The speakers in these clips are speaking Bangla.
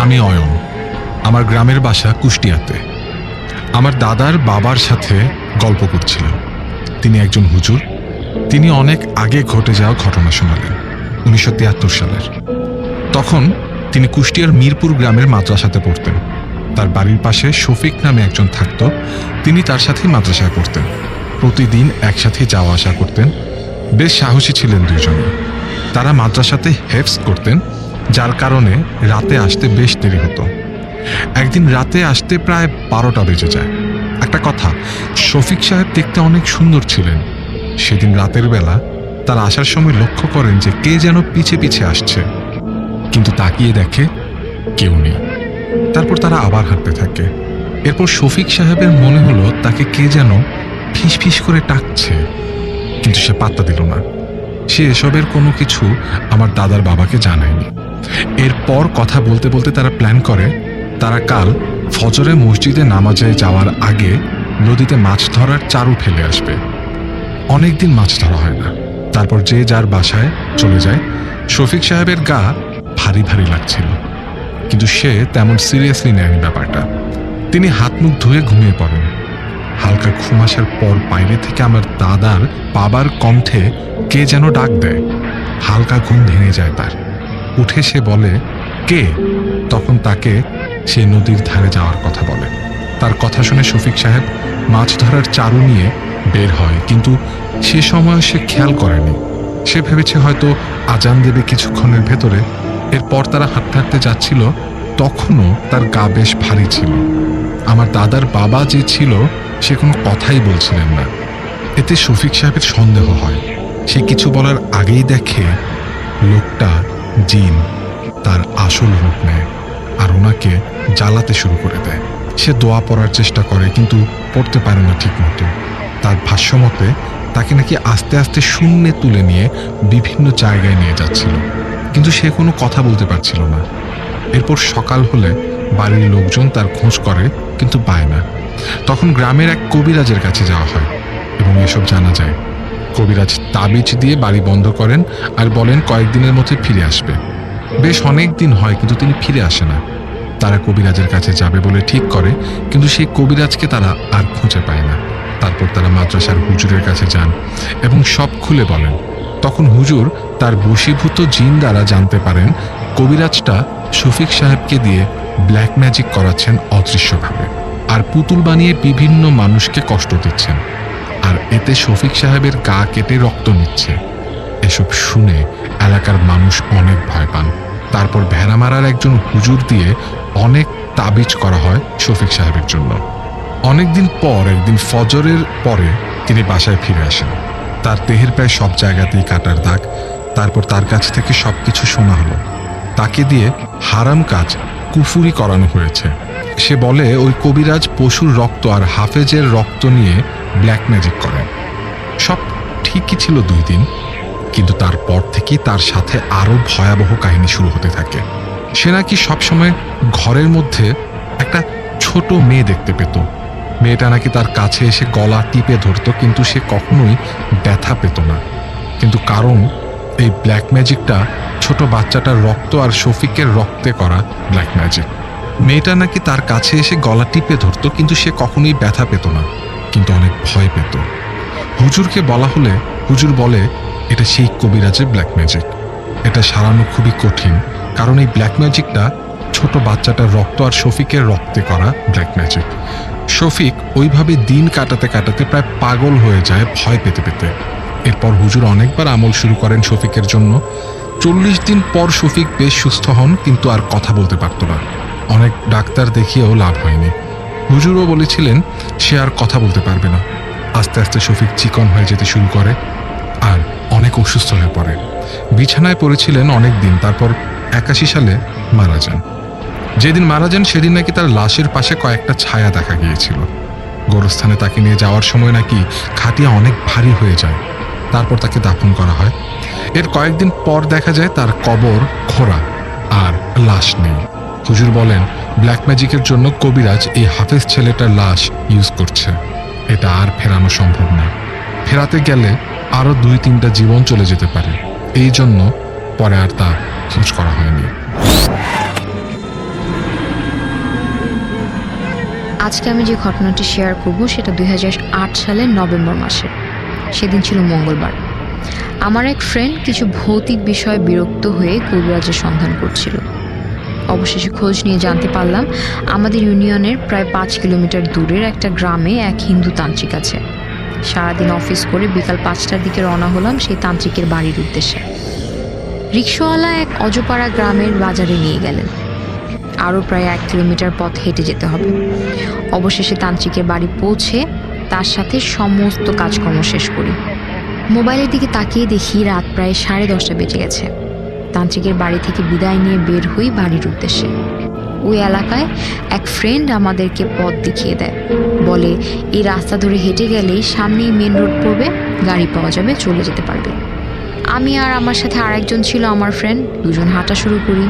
আমি অয়ন। আমার গ্রামের বাসা কুষ্টিয়াতে। আমার দাদার বাবার সাথে গল্প করছিলাম। তিনি একজন হুজুর। তিনি অনেক আগে ঘটে যাওয়া ঘটনা শোনালেন, 1973 সালের। তখন তিনি কুষ্টিয়ার মিরপুর গ্রামের মাদ্রাসাতে পড়তেন। তার বাড়ির পাশে শফিক নামে একজন থাকত। তিনি তার সাথেই মাদ্রাসায় পড়তেন। প্রতিদিন একসাথে যাওয়া আসা করতেন। বেশ সাহসী ছিলেন দুজনে। তারা মাদ্রাসাতে হেফজ করতেন, যার কারণে রাতে আসতে বেশ দেরি হতো। একদিন রাতে আসতে প্রায় 12টা বেজে যায়। একটা কথা, শফিক সাহেব দেখতে অনেক সুন্দর ছিলেন। সেদিন রাতের বেলা তারা আসার সময় লক্ষ্য করেন যে কে যেন পিছে পিছে আসছে, কিন্তু তাকিয়ে দেখে কেউ নেই। তারপর তারা আবার হাঁটতে থাকে। এরপর শফিক সাহেবের মনে হলো তাকে কে যেন ফিস ফিস করে ডাকছে, কিন্তু সে পাত্তা দিল না। সে এসবের কোনো কিছু আমার দাদার বাবাকে জানায়নি। এরপর কথা বলতে বলতে তারা প্ল্যান করে তারা কাল ফজরে মসজিদে নামাজে যাওয়ার আগে নদীতে মাছ ধরার চারু ফেলে আসবে। অনেকদিন মাছ ধরা হয় না। তারপর যে যার বাসায় চলে যায়। শফিক সাহেবের গা ভারী ভারী লাগছিল, কিন্তু সে তেমন সিরিয়াসলি নেয়নি ব্যাপারটা। তিনি হাত মুখ ধুয়ে ঘুমিয়ে পড়েন। হালকা ঘুম আসার পর বাইরে থেকে আমার দাদার বাবার কণ্ঠে কে যেন ডাক দেয়। হালকা ঘুম ভেঙে যায় তার। উঠে সে বলে, কে? তখন তাকে সে নদীর ধারে যাওয়ার কথা বলে। তার কথা শুনে শফিক সাহেব মাছ ধরার চারু নিয়ে বের হয়, কিন্তু সে সময় সে খেয়াল করেনি। সে ভেবেছে হয়তো আজান দেবে কিছুক্ষণের ভেতরে। এরপর তারা হাঁটতে হাঁটতে যাচ্ছিল। তখনও তার গা বেশ ভারী ছিল। আমার দাদার বাবা যে ছিল সে কোনো কথাই বলছিলেন না। এতে শফিক সাহেবের সন্দেহ হয়। সে কিছু বলার আগেই দেখে লোকটা জিন তার আসল রূপ নেয় আর ওনাকে জ্বালাতে শুরু করে দেয়। সে দোয়া পড়ার চেষ্টা করে, কিন্তু পড়তে পারে না ঠিক মতো। তার ভাষ্যমতে তাকে নাকি আস্তে আস্তে শূন্যে তুলে নিয়ে বিভিন্ন জায়গায় নিয়ে যাচ্ছিল, কিন্তু সে কোনো কথা বলতে পারছিল না। এরপর সকাল হলে বাড়ির লোকজন তার খোঁজ করে, কিন্তু পায় না। তখন গ্রামের এক কবিরাজের কাছে যাওয়া হয় এবং এসব জানা যায়। কবিরাজ তাবিজ দিয়ে বাড়ি বন্ধ করেন আর বলেন কয়েকদিনের মধ্যে ফিরে আসবে। বেশ অনেক দিন হয়, কিন্তু তিনি ফিরে আসে না। তারা কবিরাজের কাছে যাবে বলে ঠিক করে, কিন্তু সেই কবিরাজকে তারা আর খুঁজে পায় না। তারপর তারা মাদ্রাসার হুজুরের কাছে যান এবং সব খুলে বলেন। তখন হুজুর তার বশীভূত জিন দ্বারা জানতে পারেন কবিরাজটা শফিক সাহেবকে দিয়ে ব্ল্যাক ম্যাজিক করাচ্ছেন অদৃশ্যভাবে, আর পুতুল বানিয়ে বিভিন্ন মানুষকে কষ্ট দিচ্ছেন, আর এতে শফিক সাহেবের গা কেটে রক্ত নিচ্ছে। এসব শুনে এলাকার মানুষ অনেক ভয় পান। তারপর ভেড়ামারার একজন হুজুর দিয়ে অনেক তাবিজ করা হয় শফিক সাহেবের জন্য। অনেকদিন পর একদিন ফজরের পরে তিনি বাসায় ফিরে আসেন। তার দেহের প্রায় সব জায়গাতেই কাটার দাগ। তারপর তার কাছ থেকে সবকিছু শোনা হলো। তাকে দিয়ে হারাম কাজ, কুফুরি করানো হয়েছে। সে বলে ওই কবিরাজ পশুর রক্ত আর হাফেজের রক্ত নিয়ে ব্ল্যাক ম্যাজিক করেন। সব ঠিকই ছিল 2 দিন, কিন্তু তারপর থেকেই তার সাথে আরো ভয়াবহ কাহিনী শুরু হতে থাকে। সে নাকি সবসময় ঘরের মধ্যে একটা ছোট মেয়ে দেখতে পেত। মেয়েটা নাকি তার কাছে এসে গলা টিপে ধরত, কিন্তু সে কখনোই ব্যথা পেত না। কিন্তু কারণ এই ব্ল্যাক ম্যাজিকটা ছোট বাচ্চাটার রক্ত আর শফিকের রক্তে করা ব্ল্যাক ম্যাজিক। মেয়েটা নাকি তার কাছে এসে গলা টিপে ধরত, কিন্তু সে কখনোই ব্যথা পেত না, কিন্তু অনেক ভয় পেত। হুজুরকে বলা হলে হুজুর বলে এটা সেই কবিরাজের ব্ল্যাক ম্যাজিক। এটা সারানো খুবই কঠিন, কারণ এই ব্ল্যাক ম্যাজিকটা ছোট বাচ্চাটার রক্ত আর শফিকের রক্তে করা ব্ল্যাক ম্যাজিক। শফিক ওইভাবে দিন কাটাতে কাটাতে প্রায় পাগল হয়ে যায় ভয় পেতে পেতে। এরপর হুজুর অনেকবার আমল শুরু করেন শফিকের জন্য। 40 দিন পর শফিক বেশ সুস্থ হন, কিন্তু আর কথা বলতে পারত না। অনেক ডাক্তার দেখিয়েও লাভ হয়নি। হুজুরও বলেছিলেন সে আর কথা বলতে পারবে না। আস্তে আস্তে শফিক চিকন হয়ে যেতে শুরু করে আর অনেক অসুস্থ হয়ে পড়ে। বিছানায় পড়েছিলেন অনেক দিন। তারপর 81 সালে মারা যান। যেদিন মারা যান সেদিন নাকি তার লাশের পাশে কয়েকটা ছায়া দেখা গিয়েছিল। গোরস্থানে তাকে নিয়ে যাওয়ার সময় নাকি খাটিয়া অনেক ভারী হয়ে যায়। তারপর তাকে দাফন করা হয়। এর কয়েকদিন পর দেখা যায় তার কবর খোঁড়া আর লাশ নেই। হুজুর বলেন ব্ল্যাক ম্যাজিকের জন্য কবিরাজ এই হাফেজ ছেলেটার লাশ ইউজ করছে। এটা আর ফেরানো সম্ভব না। ফেরাতে গেলে আরো 2-3টা জীবন চলে যেতে পারে। এই জন্য পরে আর তা খোঁজ করা হয়নি। আজকে আমি যে ঘটনাটি শেয়ার করব সেটা 2008 সালের নভেম্বর মাসের। সেদিন ছিল মঙ্গলবার। আমার এক ফ্রেন্ড কিছু ভৌতিক বিষয়ে বিরক্ত হয়ে কবিরাজের সন্ধান করছিল। অবশেষে খোঁজ নিয়ে জানতে পারলাম আমাদের ইউনিয়নের প্রায় 5 কিলোমিটার দূরের একটা গ্রামে এক হিন্দু তান্ত্রিক আছে। সারাদিন অফিস করে বিকাল 5টার দিকে রওনা হলাম সেই তান্ত্রিকের বাড়ির উদ্দেশ্যে। রিক্সাওয়ালা এক অজপাড়া গ্রামের বাজারে নিয়ে গেলেন। আরও প্রায় 1 কিলোমিটার পথ হেঁটে যেতে হবে। অবশেষে তান্ত্রিকের বাড়ি পৌঁছে তার সাথে সমস্ত কাজকর্ম শেষ করি। মোবাইলের দিকে তাকিয়ে দেখি রাত প্রায় 10:30 বেজে গেছে। তান্ত্রিকের বাড়ি থেকে বিদায় নিয়ে বের হই বাড়ির উদ্দেশ্যে। ওই এলাকায় এক ফ্রেন্ড আমাদেরকে পথ দেখিয়ে দেয়, বলে এই রাস্তা ধরে হেঁটে গেলেই সামনেই মেন রোড পড়বে, গাড়ি পাওয়া যাবে, চলে যেতে পারবে। আমি আর আমার সাথে আরেকজন ছিল আমার ফ্রেন্ড, দুজন হাঁটা শুরু করি।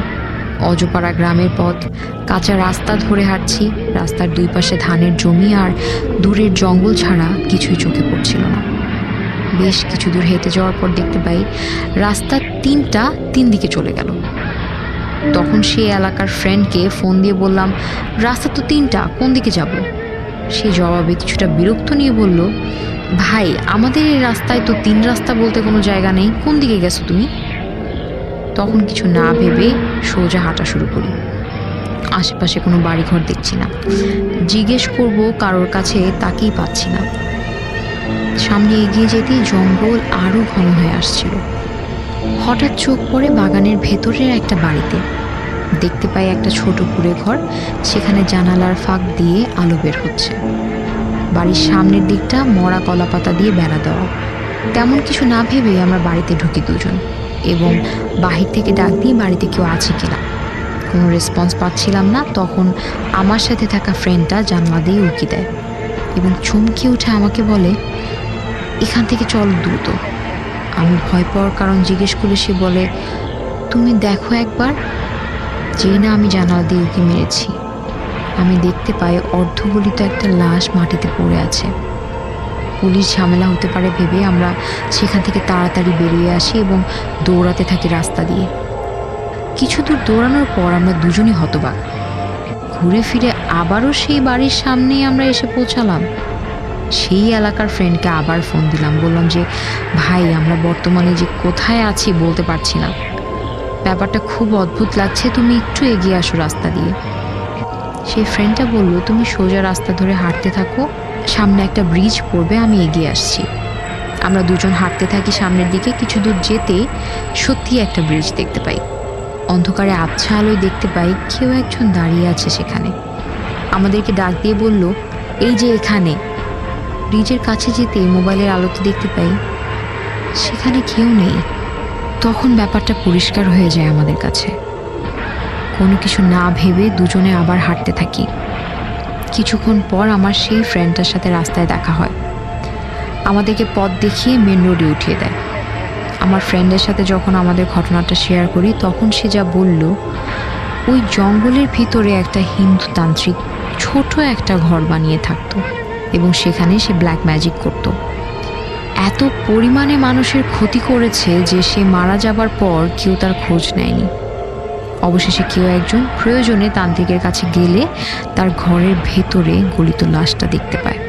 অজপাড়া গ্রামের পথ, কাঁচা রাস্তা ধরে হাঁটছি। রাস্তার দুই পাশে ধানের জমি আর দূরের জঙ্গল ছাড়া কিছুই চোখে পড়ছিল না। বেশ কিছু দূর হেঁটে যাওয়ার পর দেখতে পাই রাস্তা 3 দিকে চলে গেল। তখন সেই এলাকার ফ্রেন্ডকে ফোন দিয়ে বললাম, রাস্তা তো 3টা, কোন দিকে যাব? সে জবাবে কিছুটা বিরক্ত নিয়ে বলল, ভাই আমাদের এই রাস্তায় তো 3 রাস্তা বলতে কোনো জায়গা নেই, কোন দিকে গেছো তুমি? তখন কিছু না ভেবে সোজা হাঁটা শুরু করি। আশেপাশে কোনো বাড়িঘর দেখছি না। জিজ্ঞেস করব কারোর কাছে, তাকেই পাচ্ছি না। সামনে এগিয়ে যেতেই জঙ্গল আরও ঘন হয়ে আসছিল। হঠাৎ চোখ পড়ে বাগানের ভেতরের একটা বাড়িতে। দেখতে পাই একটা ছোট কুঁড়ে ঘর, সেখানে জানালার ফাঁক দিয়ে আলো বের হচ্ছে। বাড়ির সামনের দিকটা মরা কলা পাতা দিয়ে বেড়া দেওয়া। তেমন কিছু না ভেবে আমরা বাড়িতে ঢুকি দুজন, এবং বাহির থেকে ডাক দিয়ে বাড়িতে কেউ আছে কিনা। কোনো রেসপন্স পাচ্ছিলাম না। তখন আমার সাথে থাকা ফ্রেন্ডটা জানলা দিয়ে উঁকি দেয় এবং চমকে উঠে আমাকে বলে, এখান থেকে চল দ্রুত। আমি ভয় পাওয়ার কারণ জিজ্ঞেস করলে সে বলে, তুমি দেখো একবার। যেই না আমি জানালা দিয়ে উঁকি মেরেছি, আমি দেখতে পাই অর্ধগলিত একটা লাশ মাটিতে পড়ে আছে। পুলিশ ঝামেলা হতে পারে ভেবে আমরা সেখান থেকে তাড়াতাড়ি বেরিয়ে আসি এবং দৌড়াতে থাকি রাস্তা দিয়ে। কিছু দূর দৌড়ানোর পর আমরা দুজনই হতবাক। ঘুরে ফিরে আবারও সেই বাড়ির সামনেই আমরা এসে পৌঁছালাম। সেই এলাকার ফ্রেন্ডকে আবার ফোন দিলাম, বললাম যে ভাই আমরা বর্তমানে যে কোথায় আছি বলতে পারছি না, ব্যাপারটা খুব অদ্ভুত লাগছে, তুমি একটু এগিয়ে আসো রাস্তা দিয়ে। সেই ফ্রেন্ডটা বলল, তুমি সোজা রাস্তা ধরে হাঁটতে থাকো, সামনে একটা ব্রিজ পড়বে, আমি এগিয়ে আসছি। আমরা দুজন হাঁটতে থাকি সামনের দিকে। কিছু দূর যেতে সত্যি একটা ব্রিজ দেখতে পাই। অন্ধকারে আবছা আলোয় দেখতে পাই কেউ একজন দাঁড়িয়ে আছে সেখানে। আমাদেরকে ডাক দিয়ে বলল, এই যে এখানে। ব্রিজের কাছে যেতে মোবাইলের আলোতে দেখতে পাই সেখানে কেউ নেই। তখন ব্যাপারটা পরিষ্কার হয়ে যায় আমাদের কাছে। কোনো কিছু না ভেবে দুজনে আবার হাঁটতে থাকি। কিছুক্ষণ পর আমার সেই ফ্রেন্ডটার সাথে রাস্তায় দেখা হয়। আমাদেরকে পথ দেখিয়ে মেন রোডে উঠিয়ে দেয়। আমার ফ্রেন্ডের সাথে যখন আমাদের ঘটনাটা শেয়ার করি, তখন সে যা বলল, ওই জঙ্গলের ভিতরে একটা হিন্দু তান্ত্রিক ছোট একটা ঘর বানিয়ে থাকতো এবং সেখানে সে ব্ল্যাক ম্যাজিক করত। এত পরিমাণে মানুষের ক্ষতি করেছে যে সে মারা যাবার পর কেউ তার খোঁজ নেয়নি। অবশেষে কেউ একজন প্রয়োজনে তান্ত্রিকের কাছে গেলে তার ঘরের ভেতরে গলিত লাশটা দেখতে পায়।